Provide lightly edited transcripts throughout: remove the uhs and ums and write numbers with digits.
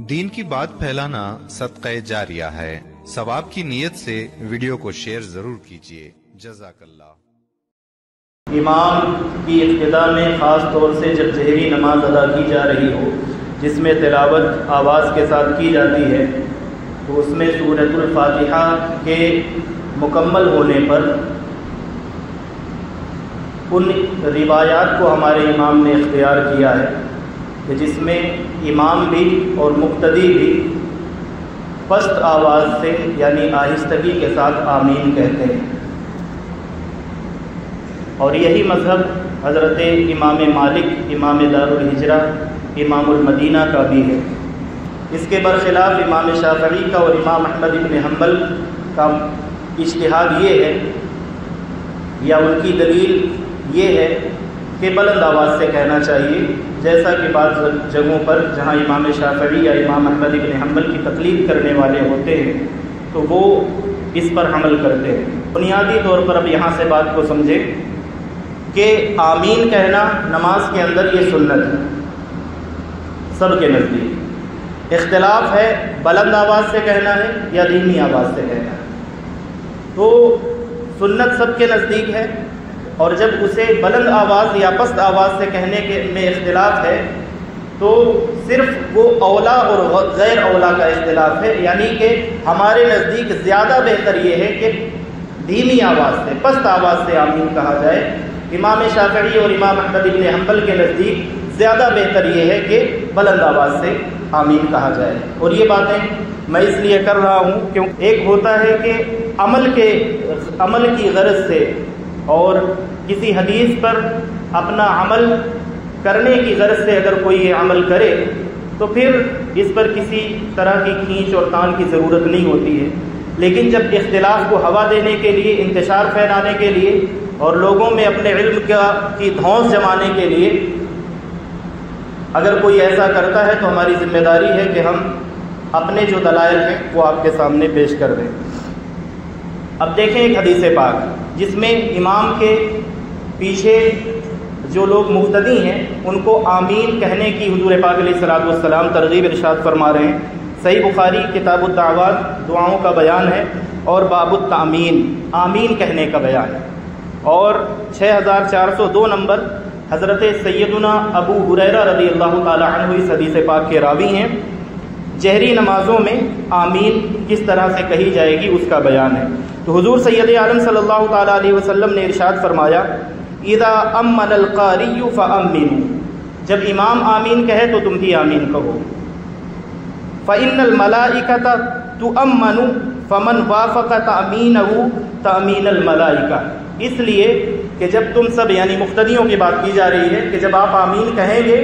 دین کی بات پھیلانا صدقہ جاریہ ہے۔ ثواب کی نیت سے ویڈیو کو شیئر ضرور کیجیے۔ جزاک اللہ۔ امام کی ابتدا میں خاص طور سے جب ظہری نماز ادا کی جا رہی ہو جس میں تلاوت آواز کے ساتھ کی جاتی ہے تو اس میں سورۃ الفاتحہ کے مکمل ہونے پر ان روایات کو ہمارے امام نے اختیار کیا ہے کہ جس میں امام بھی اور مقتدی بھی پست آواز سے یعنی آہستگی کے ساتھ آمین کہتے ہیں، اور یہی مذہب حضرت امام مالک امام دار الہجرہ امام المدینہ کا بھی ہے۔ اس کے برخلاف امام شافعی کا اور امام احمد بن حنبل کا اجتہاد یہ ہے یا ان کی دلیل یہ ہے کہ بلند آواز سے کہنا چاہیے، جیسا کہ بعض جگہوں پر جہاں امام شافعی یا امام احمد بن حنبل کی تقلید کرنے والے ہوتے ہیں تو وہ اس پر عمل کرتے ہیں۔ بنیادی طور پر اب یہاں سے بات کو سمجھیں کہ آمین کہنا نماز کے اندر یہ سنت ہے، سب کے نزدیک اختلاف ہے بلند آواز سے کہنا ہے یا دھیمی آواز سے کہنا ہے۔ تو سنت سب کے نزدیک ہے، اور جب اسے بلند آواز یا پست آواز سے کہنے کے میں اختلاف ہے تو صرف وہ اولا اور غیر اولا کا اختلاف ہے، یعنی کہ ہمارے نزدیک زیادہ بہتر یہ ہے کہ دھیمی آواز سے پست آواز سے آمین کہا جائے۔ امام شافعی اور امام احمد بن حنبل کے نزدیک زیادہ بہتر یہ ہے کہ بلند آواز سے آمین کہا جائے۔ اور یہ باتیں میں اس لیے کر رہا ہوں کیونکہ ایک ہوتا ہے کہ عمل کی غرض سے اور کسی حدیث پر اپنا عمل کرنے کی غرض سے اگر کوئی یہ عمل کرے تو پھر اس پر کسی طرح کی کھینچ اور تان کی ضرورت نہیں ہوتی ہے، لیکن جب اختلاف کو ہوا دینے کے لیے، انتشار پھیلانے کے لیے اور لوگوں میں اپنے علم کی دھونس جمانے کے لیے اگر کوئی ایسا کرتا ہے تو ہماری ذمہ داری ہے کہ ہم اپنے جو دلائل ہیں وہ آپ کے سامنے پیش کر دیں۔ اب دیکھیں ایک حدیث پاک جس میں امام کے پیچھے جو لوگ مقتدی ہیں ان کو آمین کہنے کی حضور پاک علیہ الصلوۃ والسلام ترغیب ارشاد فرما رہے ہیں۔ صحیح بخاری کتاب الدعوات دعاؤں کا بیان ہے اور باب التامین آمین کہنے کا بیان ہے، اور 6402 نمبر حضرت سیدنا ابو ہریرہ رضی اللہ تعالی عنہ اس حدیث پاک کے راوی ہیں۔ جہری نمازوں میں آمین کس طرح سے کہی جائے گی اس کا بیان ہے۔ تو حضور سید عالم صلی اللہ تعالی علیہ وسلم نے ارشاد فرمایا اذا امن القاری فامنوا، جب امام آمین کہے تو تم بھی آمین کہو۔ فإن الملائکۃ تؤمن فمن وافق تأمینہ تأمین الملائکہ، اس لیے کہ جب تم سب یعنی مقتدیوں کی بات کی جا رہی ہے کہ جب آپ آمین کہیں گے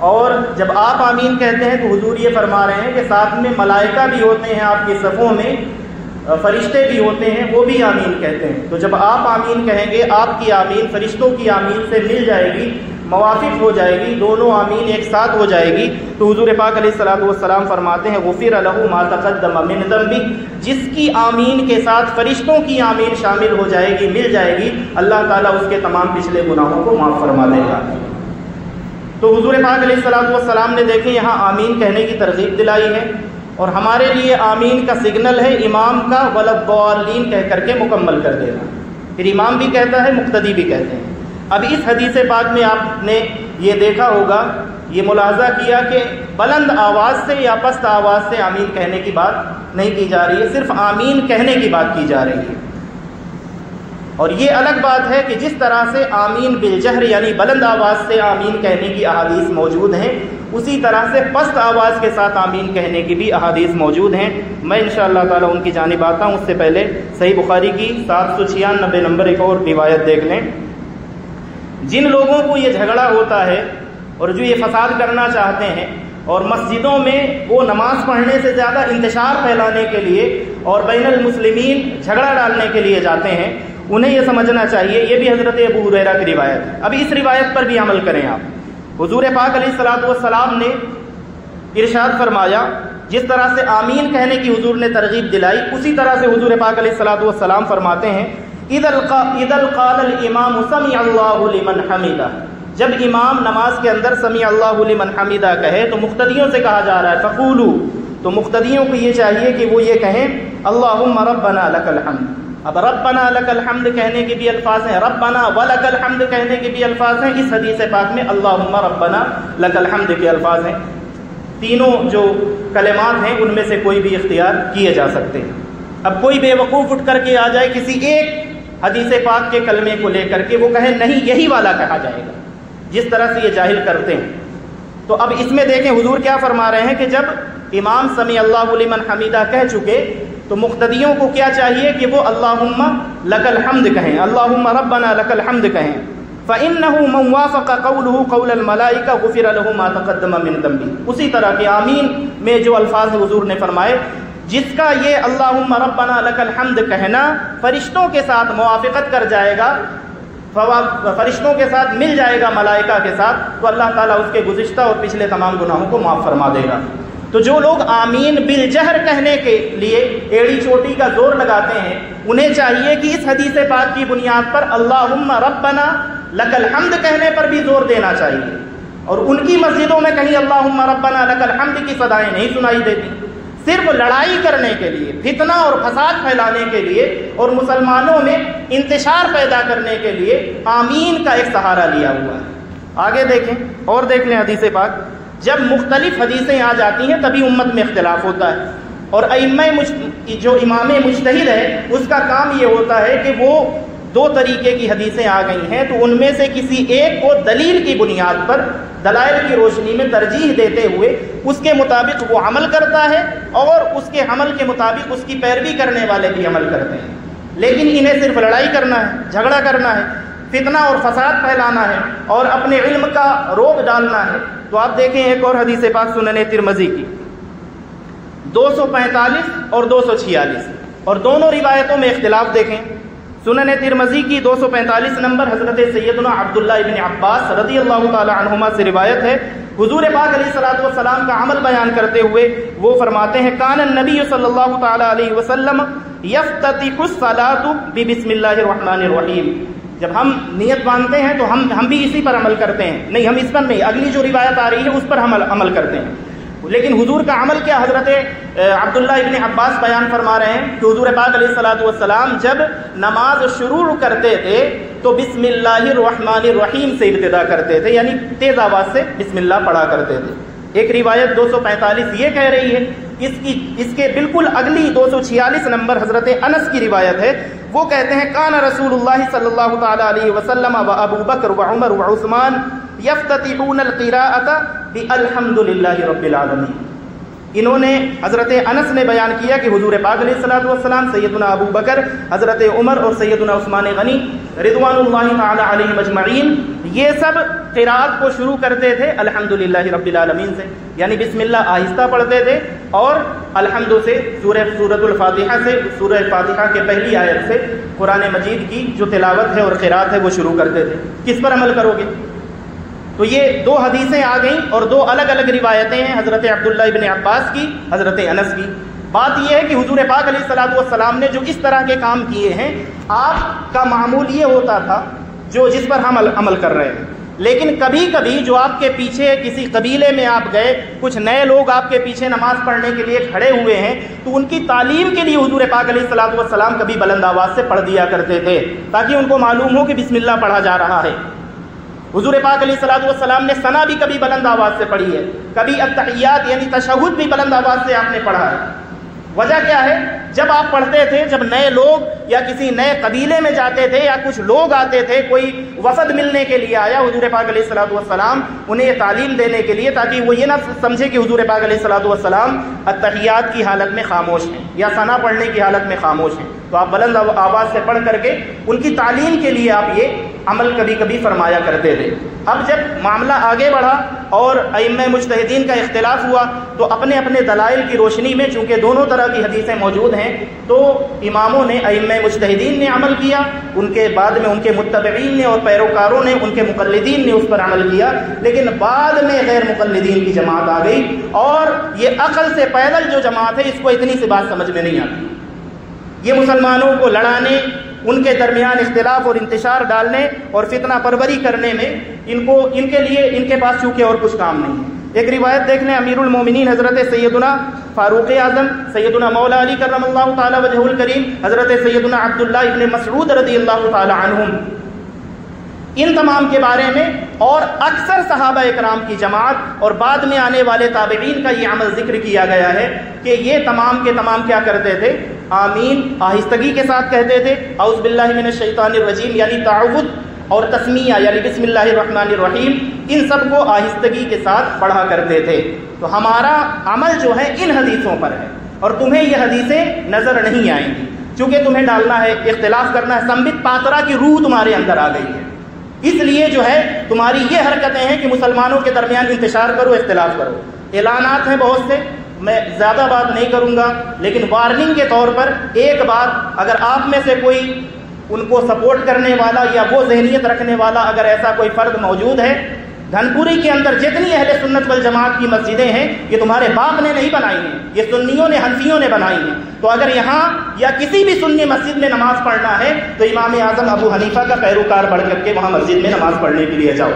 اور جب آپ آمین کہتے ہیں تو حضور یہ فرما رہے ہیں کہ ساتھ میں ملائکہ بھی ہوتے ہیں، آپ کی صفوں میں فرشتے بھی ہوتے ہیں، وہ بھی آمین کہتے ہیں۔ تو جب آپ آمین کہیں گے آپ کی آمین فرشتوں کی آمین سے مل جائے گی، موافق ہو جائے گی، دونوں آمین ایک ساتھ ہو جائے گی۔ تو حضور پاک علیہ الصلوۃ والسلام فرماتے ہیں غفر لہ ما تقدم من ذنبہ، جس کی آمین کے ساتھ فرشتوں کی آمین شامل ہو جائے گی، مل جائے گی، اللہ تعالیٰ اس کے تمام پچھلے گناہوں کو معاف فرما دے گا۔ تو حضور پاک علیہ الصلوۃ والسلام نے دیکھیں یہاں آمین کہنے کی ترغیب دلائی ہے، اور ہمارے لیے آمین کا سگنل ہے امام کا ولضالین کہہ کر کے مکمل کر دینا، پھر امام بھی کہتا ہے مقتدی بھی کہتے ہیں۔ اب اس حدیث پاک میں آپ نے یہ دیکھا ہوگا، یہ ملاحظہ کیا کہ بلند آواز سے یا پست آواز سے آمین کہنے کی بات نہیں کی جا رہی ہے، صرف آمین کہنے کی بات کی جا رہی ہے۔ اور یہ الگ بات ہے کہ جس طرح سے آمین بالجہر یعنی بلند آواز سے آمین کہنے کی احادیث موجود ہیں، اسی طرح سے پست آواز کے ساتھ آمین کہنے کی بھی احادیث موجود ہیں۔ میں انشاءاللہ تعالیٰ ان کی جانب آتا ہوں، اس سے پہلے صحیح بخاری کی 796 نمبر ایک اور روایت دیکھ لیں۔ جن لوگوں کو یہ جھگڑا ہوتا ہے اور جو یہ فساد کرنا چاہتے ہیں اور مسجدوں میں وہ نماز پڑھنے سے زیادہ انتشار پھیلانے کے لیے اور بین المسلمین جھگڑا ڈالنے کے لیے جاتے ہیں، انہیں یہ سمجھنا چاہیے، یہ بھی حضرت ابو ہریرہ کی روایت ہے۔ اب اس روایت پر بھی عمل کریں آپ۔ حضور پاک علیہ الصلوۃ والسلام نے ارشاد فرمایا، جس طرح سے آمین کہنے کی حضور نے ترغیب دلائی، اسی طرح سے حضور پاک علیہ الصلوۃ والسلام فرماتے ہیں اذا قال الامام سمع اللہ لمن حمدہ، جب امام نماز کے اندر سمیع اللہ لمن حمیدہ کہے تو مقتدیوں سے کہا جا رہا ہے فقولوا، تو مقتدیوں کو یہ چاہیے کہ وہ یہ کہیں اللہم ربنا لک الحمد۔ اب ربنا لک الحمد کہنے کے بھی الفاظ ہیں، ربنا ولک الحمد کہنے کے بھی الفاظ ہیں، اس حدیث پاک میں اللہم ربنا لک الحمد کے الفاظ ہیں۔ تینوں جو کلمات ہیں ان میں سے کوئی بھی اختیار کیے جا سکتے ہیں۔ اب کوئی بے وقوف اٹھ کر کے آ جائے کسی ایک حدیث پاک کے کلمے کو لے کر کے، وہ کہے نہیں یہی والا کہا جائے گا، جس طرح سے یہ جاہل کرتے ہیں۔ تو اب اس میں دیکھیں حضور کیا فرما رہے ہیں کہ جب امام سمیع اللہ لمن حمیدہ کہہ چکے تو مقتدیوں کو کیا چاہیے کہ وہ اللہم لک الحمد کہیں، اللہم ربنا لک الحمد کہیں۔ فَإِنَّهُ مَنْ وَافَقَ قَوْلُهُ قَوْلَ الْمَلَائِكَةِ غُفِرَ لَهُ مَا تَقَدَّمَ مِنْ ذَنْبِهِ۔ اسی طرح کہ آمین میں جو الفاظ حضور نے فرمائے، جس کا یہ اللہم ربنا لک الحمد کہنا فرشتوں کے ساتھ موافقت کر جائے گا، فرشتوں کے ساتھ مل جائے گا ملائکہ کے ساتھ، تو اللہ تعالیٰ اس کے گزشتہ اور پچھلے تمام گناہوں کو معاف فرما دے گا۔ تو جو لوگ آمین بالجہر کہنے کے لیے ایڑی چوٹی کا زور لگاتے ہیں، انہیں چاہیے کہ اس حدیث پاک کی بنیاد پر اللہم ربنا لک الحمد کہنے پر بھی زور دینا چاہیے، اور ان کی مسجدوں میں کہیں اللہم ربنا لک الحمد کی صدائیں نہیں سنائی دیتی۔ صرف لڑائی کرنے کے لیے، فتنہ اور فساد پھیلانے کے لیے اور مسلمانوں میں انتشار پیدا کرنے کے لیے آمین کا ایک سہارا لیا ہوا ہے۔ آگے دیکھیں اور دیکھ لیں حدیث پاک، جب مختلف حدیثیں آ جاتی ہیں تبھی امت میں اختلاف ہوتا ہے، اور ائمہ جو امام مجتہد ہے اس کا کام یہ ہوتا ہے کہ وہ دو طریقے کی حدیثیں آ گئی ہیں تو ان میں سے کسی ایک کو دلیل کی بنیاد پر، دلائل کی روشنی میں ترجیح دیتے ہوئے اس کے مطابق وہ عمل کرتا ہے، اور اس کے عمل کے مطابق اس کی پیروی کرنے والے بھی عمل کرتے ہیں۔ لیکن انہیں صرف لڑائی کرنا ہے، جھگڑا کرنا ہے، فتنہ اور فساد پھیلانا ہے اور اپنے علم کا روب ڈالنا ہے۔ تو آپ دیکھیں ایک اور حدیث پاک سنن ترمذی کی 245 اور 246، اور دونوں روایتوں میں اختلاف دیکھیں۔ سنن ترمذی کی 245 نمبر حضرت سیدنا عبداللہ ابن عباس رضی اللہ تعالی عنہما سے روایت ہے، حضور پاک علیہ الصلوۃ والسلام کا عمل بیان کرتے ہوئے وہ فرماتے ہیں کان النبی صلی اللہ تعالی علیہ وسلم یفتتح الصلاۃ ببسم اللہ الرحمن الرحیم۔ جب ہم نیت باندھتے ہیں تو ہم بھی اسی پر عمل کرتے ہیں، نہیں ہم اس پر نہیں، اگلی جو روایت آ رہی ہے اس پر ہم عمل کرتے ہیں۔ لیکن حضور کا عمل کیا، حضرت عبداللہ ابن عباس بیان فرما رہے ہیں کہ حضور پاک علیہ الصلوۃ والسلام جب نماز شروع کرتے تھے تو بسم اللہ الرحمن الرحیم سے ابتدا کرتے تھے، یعنی تیز آواز سے بسم اللہ پڑھا کرتے تھے۔ ایک روایت 245 یہ کہہ رہی ہے، اس کے بالکل اگلی 246 نمبر حضرت انس کی روایت ہے، وہ کہتے ہیں کان رسول اللہ صلی اللہ تعالی علیہ وسلم و ابو بکر و عمر و عثمان یفتتحون القراءۃ بالحمد للہ رب العالمین۔ انہوں نے، حضرت انس نے بیان کیا کہ حضور پاک علیہ الصلوۃ والسلام، سیدنا ابو بکر، حضرت عمر اور سیدنا عثمان غنی رضوان اللہ تعالی علیہم اجمعین، یہ سب قراءت کو شروع کرتے تھے الحمدللہ رب العالمین سے، یعنی بسم اللہ آہستہ پڑھتے تھے اور الحمد سے سورۃ الفاتحہ سے، سورہ فاتحہ کے پہلی آیت سے قرآن مجید کی جو تلاوت ہے اور قراءت ہے وہ شروع کرتے تھے۔ کس پر عمل کرو گے؟ تو یہ دو حدیثیں آ گئیں اور دو الگ الگ روایتیں ہیں، حضرت عبداللہ ابن عباس کی، حضرت انس کی۔ بات یہ ہے کہ حضور پاک علیہ الصلوۃ والسلام نے جو اس طرح کے کام کیے ہیں، آپ کا معمول یہ ہوتا تھا جس پر ہم عمل کر رہے ہیں، لیکن کبھی کبھی جو آپ کے پیچھے کسی قبیلے میں آپ گئے، کچھ نئے لوگ آپ کے پیچھے نماز پڑھنے کے لیے کھڑے ہوئے ہیں، تو ان کی تعلیم کے لیے حضور پاک علیہ الصلوۃ والسلام کبھی بلند آواز سے پڑھ دیا کرتے تھے تاکہ ان کو معلوم ہو کہ بسم اللہ پڑھا جا رہا ہے۔ حضور پاک علیہ الصلوۃ والسلام نے ثنا بھی کبھی بلند آواز سے پڑھی ہے، کبھی التحیات یعنی تشہد بھی بلند آواز سے آپ نے پڑھا ہے۔ وجہ کیا ہے؟ جب آپ پڑھتے تھے، جب نئے لوگ یا کسی نئے قبیلے میں جاتے تھے یا کچھ لوگ آتے تھے، کوئی وفد ملنے کے لیے آیا، حضور پاک علیہ الصلوۃ والسلام انہیں یہ تعلیم دینے کے لیے، تاکہ وہ یہ نہ سمجھے کہ حضور پاک علیہ الصلوۃ والسلام التحیات کی حالت میں خاموش ہیں یا ثنا پڑھنے کی حالت میں خاموش ہیں، تو آپ بلند آواز سے پڑھ کر کے ان کی تعلیم کے لیے آپ یہ عمل کبھی کبھی فرمایا کرتے تھے۔ اب جب معاملہ آگے بڑھا اور ائمہ مجتہدین کا اختلاف ہوا تو اپنے اپنے دلائل کی روشنی میں، چونکہ دونوں طرح کی حدیثیں موجود ہیں، تو اماموں نے، ائمہ مجتہدین نے عمل کیا، ان کے بعد میں ان کے متبعین نے اور پیروکاروں نے، ان کے مقلدین نے اس پر عمل کیا، لیکن بعد میں غیر مقلدین کی جماعت آ گئی، اور یہ عقل سے پیدل جو جماعت ہے اس کو اتنی سی بات سمجھ میں نہیں آتی، یہ مسلمانوں کو لڑانے ان کے درمیان اختلاف اور انتشار ڈالنے اور فتنہ پروری کرنے میں ان کے پاس چونکہ اور کچھ کام نہیں ہے۔ ایک روایت دیکھ لیں، امیر المومنین حضرت سیدنا فاروق اعظم سیدنا مولا علی کرم اللہ تعالی وجہہ الکریم، حضرت سیدنا عبداللہ ابن مسعود رضی اللہ تعالی عنہم، ان تمام کے بارے میں اور اکثر صحابہ اکرام کی جماعت اور بعد میں آنے والے تابعین کا یہ عمل ذکر کیا گیا ہے کہ یہ تمام کے تمام کیا کرتے تھے؟ آمین آہستگی کے ساتھ کہتے تھے، اعوذ باللہ من الشیطان الرجیم یعنی تعوذ اور تسمیہ یعنی بسم اللہ الرحمن الرحیم، ان سب کو آہستگی کے ساتھ پڑھا کرتے تھے۔ تو ہمارا عمل جو ہے ان حدیثوں پر ہے، اور تمہیں یہ حدیثیں نظر نہیں آئیں گی، چونکہ تمہیں ڈالنا ہے، اختلاف کرنا ہے، سمبت پاترا کی روح تمہارے اندر آ گئی ہے، اس لیے جو ہے تمہاری یہ حرکتیں ہیں کہ مسلمانوں کے درمیان انتشار کرو، اختلاف کرو۔ اعلانات ہیں بہت سے، میں زیادہ بات نہیں کروں گا، لیکن وارننگ کے طور پر ایک بات، اگر آپ میں سے کوئی ان کو سپورٹ کرنے والا یا وہ ذہنیت رکھنے والا اگر ایسا کوئی فرد موجود ہے، دھنپوری کے اندر جتنی اہل سنت والجماعت کی مسجدیں ہیں یہ تمہارے باپ نے نہیں بنائی ہیں، یہ سنیوں نے حنفیوں نے بنائی ہیں، تو اگر یہاں یا کسی بھی سنی مسجد میں نماز پڑھنا ہے تو امام اعظم ابو حنیفہ کا پیروکار بڑھ کر کے وہاں مسجد میں نماز پڑھنے کے لیے جاؤ۔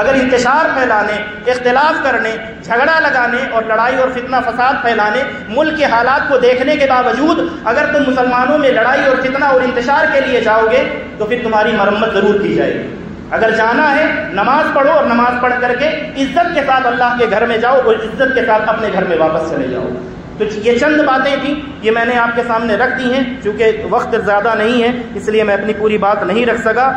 اگر انتشار پھیلانے، اختلاف کرنے، جھگڑا لگانے اور لڑائی اور فتنہ فساد پھیلانے، ملک کے حالات کو دیکھنے کے باوجود اگر تم مسلمانوں میں لڑائی اور فتنہ اور انتشار کے لیے جاؤ گے تو پھر تمہاری مرمت ضرور کی جائے گی۔ اگر جانا ہے نماز پڑھو اور نماز پڑھ کر کے عزت کے ساتھ اللہ کے گھر میں جاؤ اور عزت کے ساتھ اپنے گھر میں واپس چلے جاؤ۔ تو یہ چند باتیں تھیں، یہ میں نے آپ کے سامنے رکھ دی ہیں، چونکہ وقت زیادہ نہیں ہے اس لیے میں اپنی پوری بات نہیں رکھ سکا۔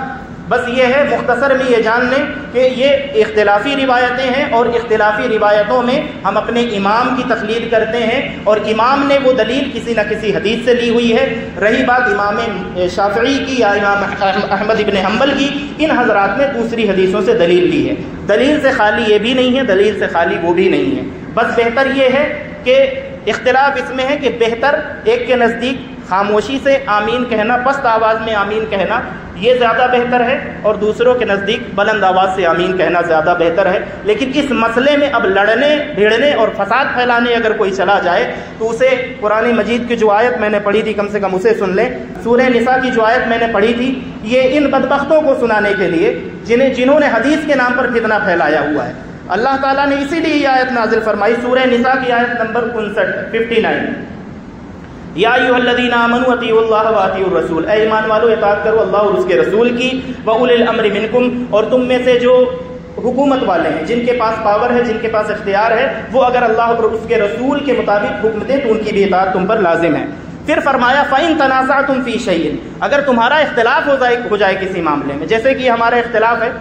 بس یہ ہے مختصر میں یہ جان لیں کہ یہ اختلافی روایتیں ہیں، اور اختلافی روایتوں میں ہم اپنے امام کی تقلید کرتے ہیں، اور امام نے وہ دلیل کسی نہ کسی حدیث سے لی ہوئی ہے۔ رہی بات امام شافعی کی یا امام احمد ابن حنبل کی، ان حضرات نے دوسری حدیثوں سے دلیل لی ہے۔ دلیل سے خالی یہ بھی نہیں ہے، دلیل سے خالی وہ بھی نہیں ہے، بس بہتر یہ ہے کہ اختلاف اس میں ہے کہ بہتر ایک کے نزدیک خاموشی سے آمین کہنا، پست آواز میں آمین کہنا یہ زیادہ بہتر ہے، اور دوسروں کے نزدیک بلند آواز سے آمین کہنا زیادہ بہتر ہے۔ لیکن اس مسئلے میں اب لڑنے بھیڑنے اور فساد پھیلانے اگر کوئی چلا جائے تو اسے قرآن مجید کی جو آیت میں نے پڑھی تھی کم سے کم اسے سن لیں۔ سورہ نساء کی جو آیت میں نے پڑھی تھی یہ ان بدبختوں کو سنانے کے لیے جنہوں نے حدیث کے نام پر فتنہ پھیلایا ہوا ہے۔ اللہ تعالیٰ نے اسی لیے یہ آیت نازل فرمائی، سورہ نساء کی آیت نمبر 59، یا ایھا الذین آمنوا اطیعوا اللہ واطیعوا الرسول، اے ایمان والو اطاعت کرو اللہ اور اس کے رسول کی، واولی الامر منکم، اور تم میں سے جو حکومت والے ہیں، جن کے پاس پاور ہے، جن کے پاس اختیار ہے، وہ اگر اللہ اور اس کے رسول کے مطابق حکم دیں تو ان کی بھی اطاعت تم پر لازم ہے۔ پھر فرمایا فَإِن تَنَازَعْتُمْ فِي شَيْءٍ، اگر تمہارا اختلاف ہو جائے کسی معاملے میں، جیسے کہ ہمارا اختلاف ہے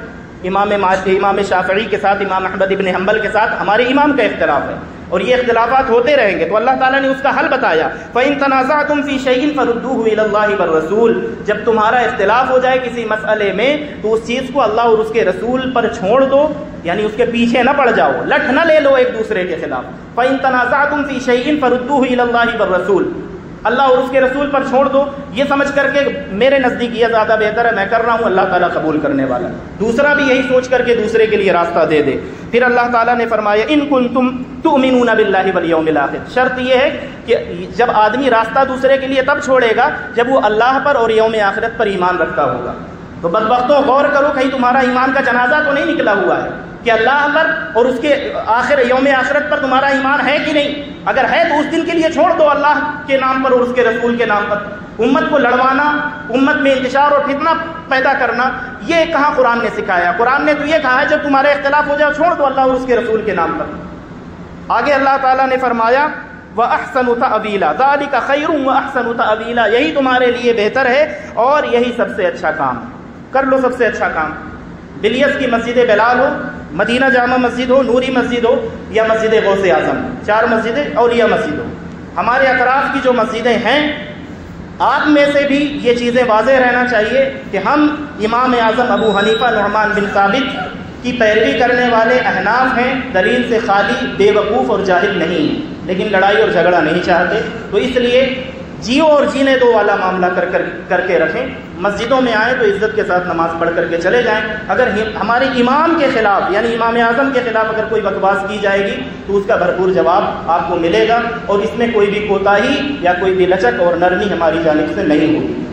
امام شافعی کے ساتھ، امام احمد ابن حنبل کے ساتھ ہمارے امام کا اختلاف ہے، اور یہ اختلافات ہوتے رہیں گے، تو اللہ تعالیٰ نے اس کا حل بتایا، فَإِن تَنَازَعْتُمْ فِي شَيْءٍ فَرُدُّوهُ إِلَى اللَّهِ وَالرَّسُولِ، جب تمہارا اختلاف ہو جائے کسی مسئلے میں تو اس چیز کو اللہ اور اس کے رسول پر چھوڑ دو، یعنی اس کے پیچھے نہ پڑ جاؤ، لٹ نہ لے لو ایک دوسرے کے خلاف۔ فَإِن تَنَازَعْتُمْ فِي شَيْءٍ فَرُدُّوهُ إِلَى اللَّهِ وَالرَّسُولِ، اللہ اور اس کے رسول پر چھوڑ دو، یہ سمجھ کر کے میرے نزدیک یہ زیادہ بہتر ہے، میں کر رہا ہوں، اللہ تعالیٰ قبول کرنے والا ہے، دوسرا بھی یہی سوچ کر کے دوسرے کے لیے راستہ دے دے۔ پھر اللہ تعالیٰ نے فرمایا ان کنتم تؤمنون باللہ والیوم الآخر، شرط یہ ہے کہ جب آدمی راستہ دوسرے کے لیے تب چھوڑے گا جب وہ اللہ پر اور یوم آخرت پر ایمان رکھتا ہوگا۔ تو بدبختوں غور کرو کہیں تمہارا ایمان کا جنازہ تو نہیں نکلا ہوا ہے کہ اللہ پر اور اس کے یوم آخرت پر تمہارا ایمان ہے کہ نہیں، اگر ہے تو اس دن کے لیے چھوڑ دو اللہ کے نام پر اور اس کے رسول کے نام پر۔ امت کو لڑوانا، امت میں انتشار اور فتنہ پیدا کرنا، یہ کہاں قرآن نے سکھایا؟ قرآن نے تو یہ کہا ہے جب تمہارے اختلاف ہو جائے چھوڑ دو اللہ اور اس کے رسول کے نام پر۔ آگے اللہ تعالیٰ نے فرمایا وَأَحْسَنُ تَأْوِيلًا ذَلِكَ خَيْرٌ وَأَحْسَنُ تَأْوِيلًا، یہی تمہارے لیے بہتر ہے اور یہی سب سے اچھا کام، کر لو سب سے اچھا کام۔ بلیس کی مسجد بلال ہو، مدینہ جامع مسجد ہو، نوری مسجد ہو، یا مسجد غوث اعظم، 4 مسجدیں اور یہ مسجد ہو، ہمارے اطراف کی جو مسجدیں ہیں، آپ میں سے بھی یہ چیزیں واضح رہنا چاہیے کہ ہم امام اعظم ابو حنیفہ نعمان بن ثابت کی پیروی کرنے والے احناف ہیں، دلیل سے خالی بے وقوف اور جاہل نہیں ہیں، لیکن لڑائی اور جھگڑا نہیں چاہتے، تو اس لیے جیو اور جینے دو والا معاملہ کر کے رکھیں، مسجدوں میں آئیں تو عزت کے ساتھ نماز پڑھ کر کے چلے جائیں۔ اگر ہمارے امام کے خلاف یعنی امام اعظم کے خلاف اگر کوئی بکواس کی جائے گی تو اس کا بھرپور جواب آپ کو ملے گا، اور اس میں کوئی بھی کوتاہی یا کوئی بھی لچک اور نرمی ہماری جانب سے نہیں ہوگی۔